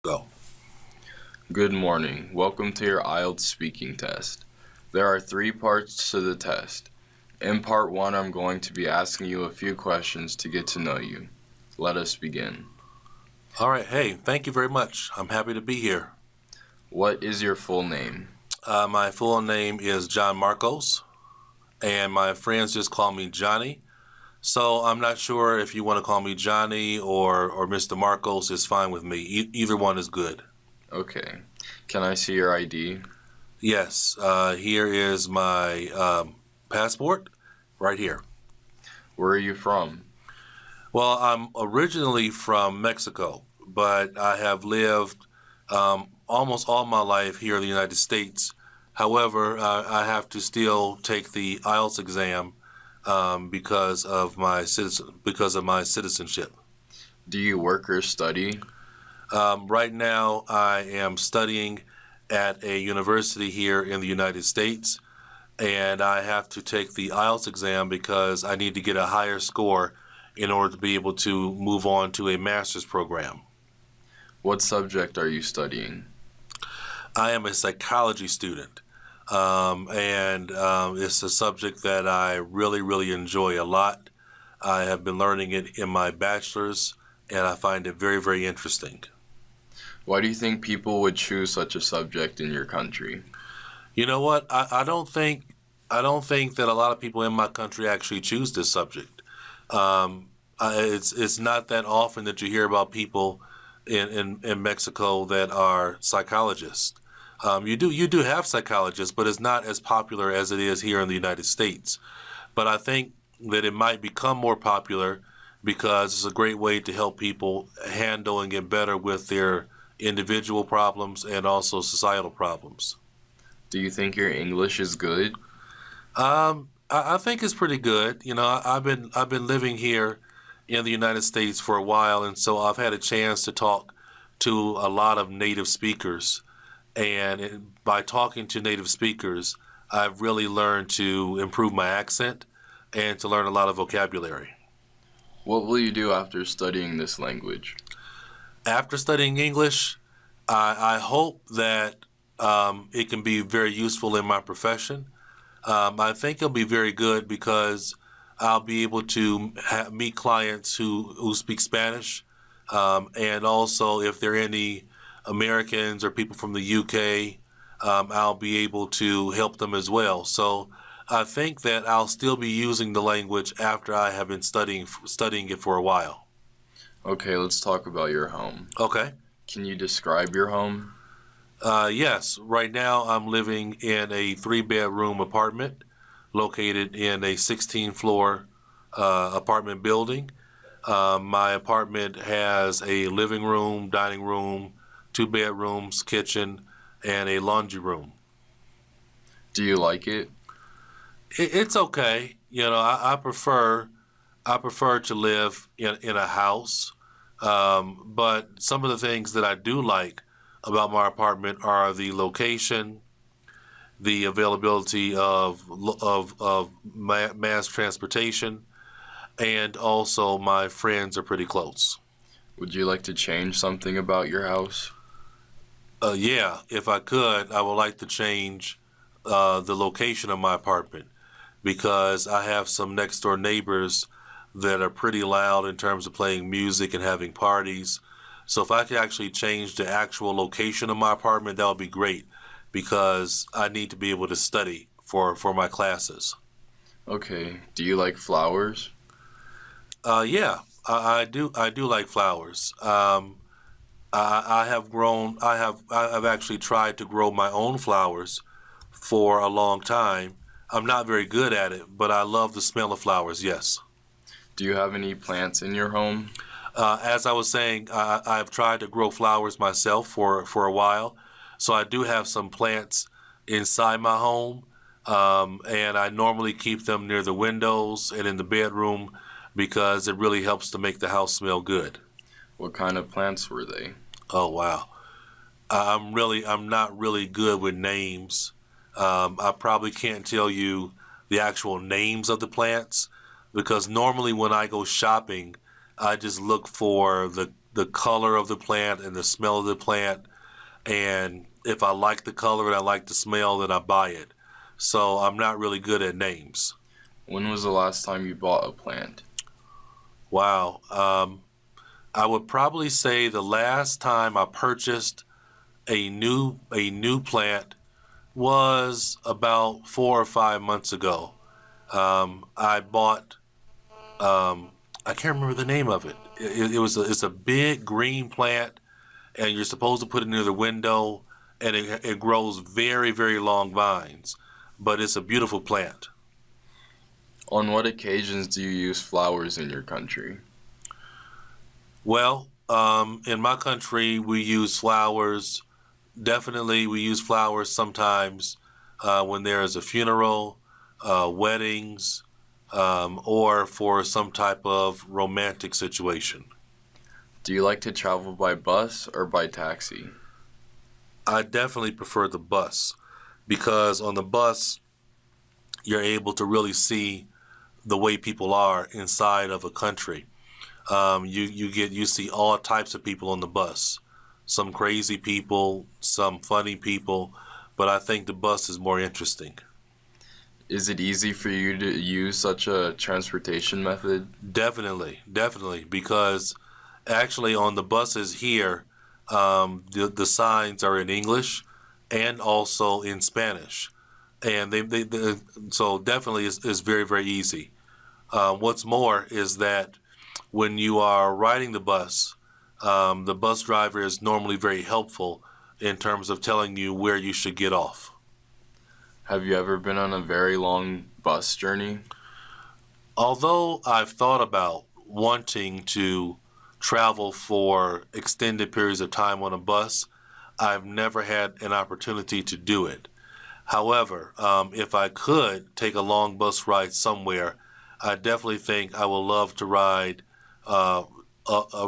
Go. Good morning. Welcome to your IELTS speaking test. There are 3 parts to the test. In part 1, I'm going to be asking you a few questions to get to know you. Let us begin. All right. Hey, thank you very much. I'm happy to be here. What is your full name? My full name is John Marcos, and my friends just call me Johnny. So I'm not sure if you want to call me Johnny or Mr. Marcos is fine with me. Either one is good. Okay. Can I see your ID? Yes. Here is my passport right here. Where are you from? Well, I'm originally from Mexico, but I have lived almost all my life here in the United States. However, I have to still take the IELTS exam because of my citizenship. Do you work or study? Right now, I am studying at a university here in the United States, and I have to take the IELTS exam because I need to get a higher score in order to be able to move on to a master's program. What subject are you studying? I am a psychology student, and it's a subject that I really enjoy a lot. I have been learning it in my bachelor's, and I find it very interesting. Why do you think people would choose such a subject in your country? You know what? I don't think that a lot of people in my country actually choose this subject. It's not that often that you hear about people in Mexico that are psychologists. You do have psychologists, but it's not as popular as it is here in the United States. But I think that it might become more popular because it's a great way to help people handle and get better with their individual problems and also societal problems. Do you think your English is good? I think it's pretty good. You know, I've been living here in the United States for a while, and so I've had a chance to talk to a lot of native speakers. And by talking to native speakers, I've really learned to improve my accent and to learn a lot of vocabulary. What will you do after studying this language? After studying English, I hope that it can be very useful in my profession. I think it'll be very good because I'll be able to meet clients who speak Spanish, and also if there are any Americans or people from the UK, I'll be able to help them as well. So I think that I'll still be using the language after I have been studying it for a while. Okay, let's talk about your home. Okay. Can you describe your home? Yes. Right now I'm living in a 3-bedroom apartment located in a 16-floor apartment building. My apartment has a living room, dining room, 2 bedrooms, kitchen, and a laundry room. Do you like it? It's okay. You know, I prefer to live in a house. But some of the things that I do like about my apartment are the location, the availability of mass transportation, and also my friends are pretty close. Would you like to change something about your house? Yeah, if I could, I would like to change the location of my apartment because I have some next door neighbors that are pretty loud in terms of playing music and having parties. So if I could actually change the actual location of my apartment, that would be great because I need to be able to study for my classes. Okay. Do you like flowers? Yeah, I do. I do like flowers. I have grown. I've actually tried to grow my own flowers for a long time. I'm not very good at it, but I love the smell of flowers. Yes. Do you have any plants in your home? As I was saying, I've tried to grow flowers myself for a while, so I do have some plants inside my home, and I normally keep them near the windows and in the bedroom because it really helps to make the house smell good. What kind of plants were they? Oh wow, I'm not really good with names. I probably can't tell you the actual names of the plants because normally when I go shopping, I just look for the color of the plant and the smell of the plant. And if I like the color and I like the smell, then I buy it. So I'm not really good at names. When was the last time you bought a plant? Wow. I would probably say the last time I purchased a new plant was about 4 or 5 months ago. I bought I can't remember the name of it. It's a big green plant, and you're supposed to put it near the window, and it grows very, very long vines. But it's a beautiful plant. On what occasions do you use flowers in your country? Well, in my country, we use flowers. Definitely, we use flowers sometimes when there is a funeral, weddings, or for some type of romantic situation. Do you like to travel by bus or by taxi? I definitely prefer the bus because on the bus, you're able to really see the way people are inside of a country. You see all types of people on the bus. Some crazy people, some funny people, but I think the bus is more interesting. Is it easy for you to use such a transportation method? Definitely, because actually on the buses here, the signs are in English and also in Spanish, and so definitely is very very easy. What's more is that when you are riding the bus driver is normally very helpful in terms of telling you where you should get off. Have you ever been on a very long bus journey? Although I've thought about wanting to travel for extended periods of time on a bus, I've never had an opportunity to do it. However, if I could take a long bus ride somewhere, I definitely think I would love to ride a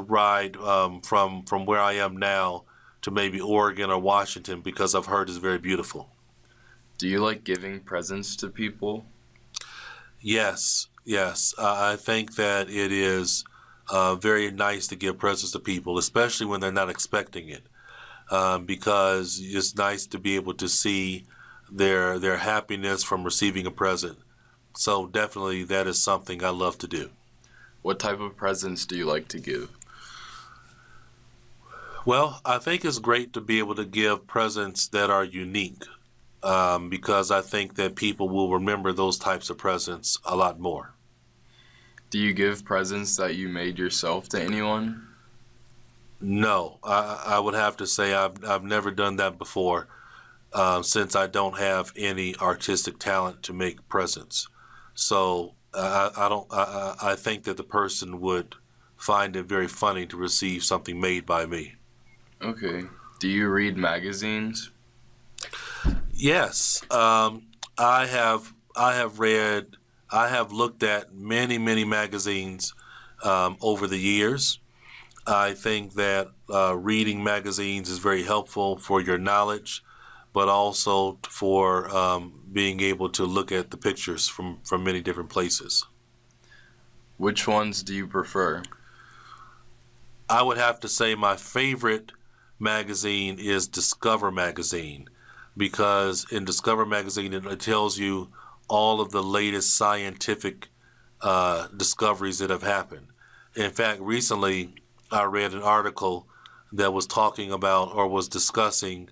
ride from where I am now to maybe Oregon or Washington because I've heard it's very beautiful. Do you like giving presents to people? Yes. I think that it is very nice to give presents to people, especially when they're not expecting it, because it's nice to be able to see their happiness from receiving a present. So definitely that is something I love to do. What type of presents do you like to give? Well, I think it's great to be able to give presents that are unique because I think that people will remember those types of presents a lot more. Do you give presents that you made yourself to anyone? No, I would have to say I've never done that before since I don't have any artistic talent to make presents. So I think that the person would find it very funny to receive something made by me. Okay. Do you read magazines? Yes, I have looked at many magazines over the years. I think that reading magazines is very helpful for your knowledge, but also for being able to look at the pictures from many different places. Which ones do you prefer? I would have to say my favorite magazine is Discover Magazine because in Discover Magazine it tells you all of the latest scientific discoveries that have happened. In fact, recently I read an article that was talking about or was discussing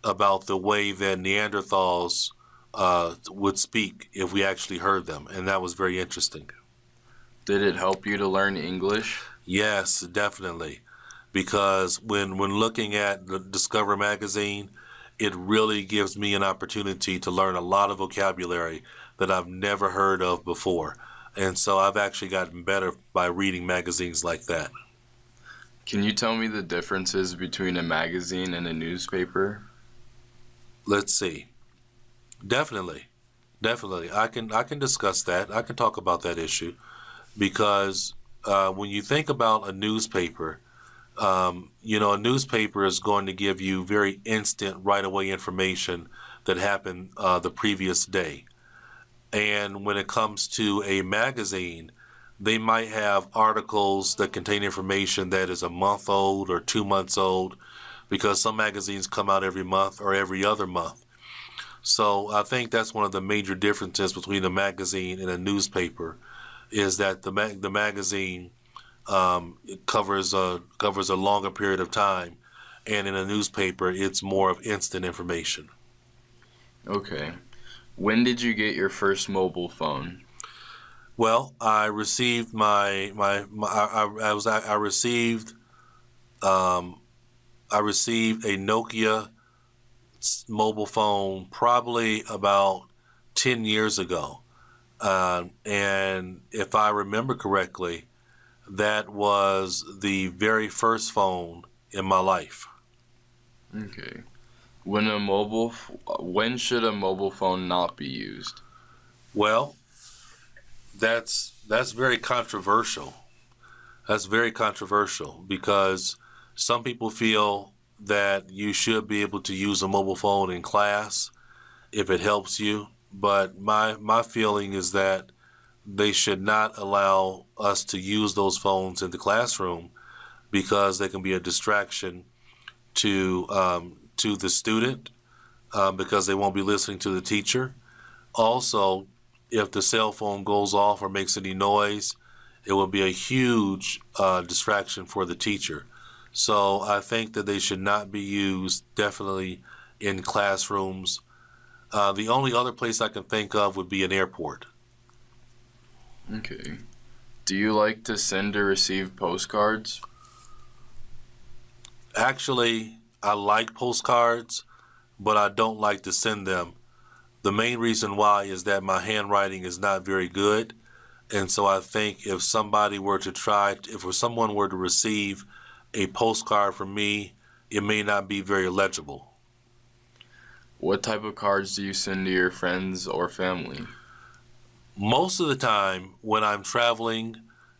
about the way that Neanderthals would speak if we actually heard them, and that was very interesting. Did it help you to learn English? Yes, definitely, because when looking at the Discover magazine, it really gives me an opportunity to learn a lot of vocabulary that I've never heard of before, and so I've actually gotten better by reading magazines like that. Can you tell me the differences between a magazine and a newspaper? Let's see. Definitely, definitely. I can discuss that. I can talk about that issue because when you think about a newspaper, a newspaper is going to give you very instant, right away information that happened the previous day. And when it comes to a magazine, they might have articles that contain information that is a month old or 2 months old, because some magazines come out every month or every other month. So I think that's one of the major differences between a magazine and a newspaper, is that the magazine it covers a longer period of time, and in a newspaper it's more of instant information. Okay. When did you get your first mobile phone? Well, I received I received I received a Nokia mobile phone probably about 10 years ago. And if I remember correctly, that was the very first phone in my life. Okay. When should a mobile phone not be used? Well, that's very controversial. That's very controversial because some people feel that you should be able to use a mobile phone in class if it helps you. But my feeling is that they should not allow us to use those phones in the classroom because they can be a distraction to the student, because they won't be listening to the teacher. Also, if the cell phone goes off or makes any noise, it will be a huge distraction for the teacher. So I think that they should not be used definitely in classrooms. The only other place I can think of would be an airport. Okay. Do you like to send or receive postcards? Actually, I like postcards, but I don't like to send them. The main reason why is that my handwriting is not very good. And so I think if someone were to receive a postcard from me, it may not be very legible. What type of cards do you send to your friends or family? Most of the time, when I'm traveling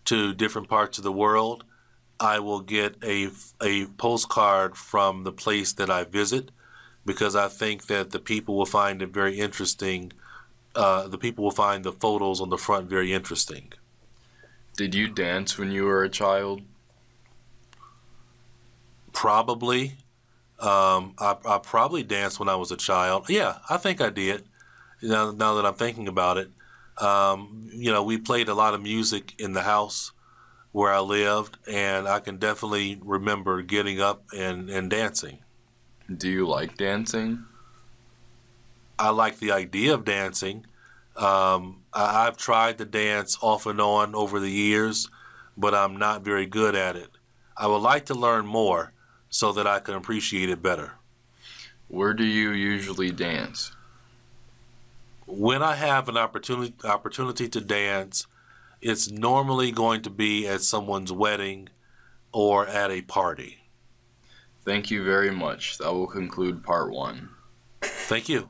to different parts of the world, I will get a postcard from the place that I visit, because I think that the people will find it very interesting. The people will find the photos on the front very interesting. Did you dance when you were a child? Probably. I probably danced when I was a child. Yeah, I think I did. Now that I'm thinking about it, we played a lot of music in the house where I lived, and I can definitely remember getting up and dancing. Do you like dancing? I like the idea of dancing. I've tried to dance off and on over the years, but I'm not very good at it. I would like to learn more so that I can appreciate it better. Where do you usually dance? When I have an opportunity to dance, it's normally going to be at someone's wedding or at a party. Thank you very much. That will conclude part 1. Thank you.